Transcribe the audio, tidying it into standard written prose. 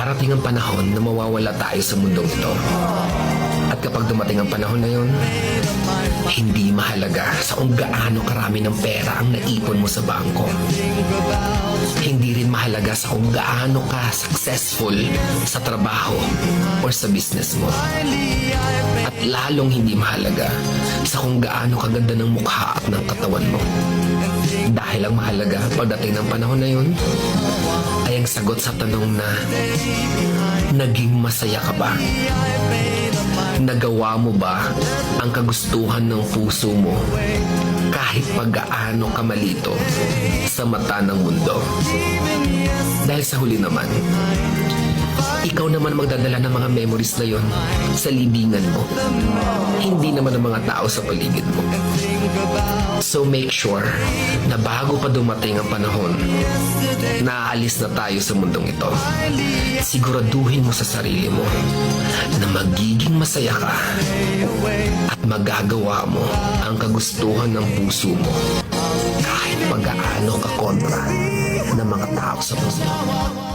Darating ang panahon na mawawala tayo sa mundong ito. At kapag dumating ang panahon na yon, hindi mahalaga sa kung gaano karami ng pera ang naipon mo sa bangko. Hindi rin mahalaga sa kung gaano ka successful sa trabaho o sa business mo. At lalong hindi mahalaga sa kung gaano kaganda ng mukha at ng katawan mo. Dahil ang mahalaga pagdating ng panahon na yun ay ang sagot sa tanong na naging masaya ka ba? Nagawa mo ba ang kagustuhan ng puso mo kahit pag-gaano ka malito sa mata ng mundo? Dahil sa huli naman, ikaw naman magdadala ng mga memories na yon sa libingan mo. Hindi naman ang mga tao sa paligid mo. So make sure na bago pa dumating ang panahon na aalis na tayo sa mundong ito, siguraduhin mo sa sarili mo na magiging masaya ka at magagawa mo ang kagustuhan ng puso mo kahit pag-aano ka kontra ng mga tao sa mundo.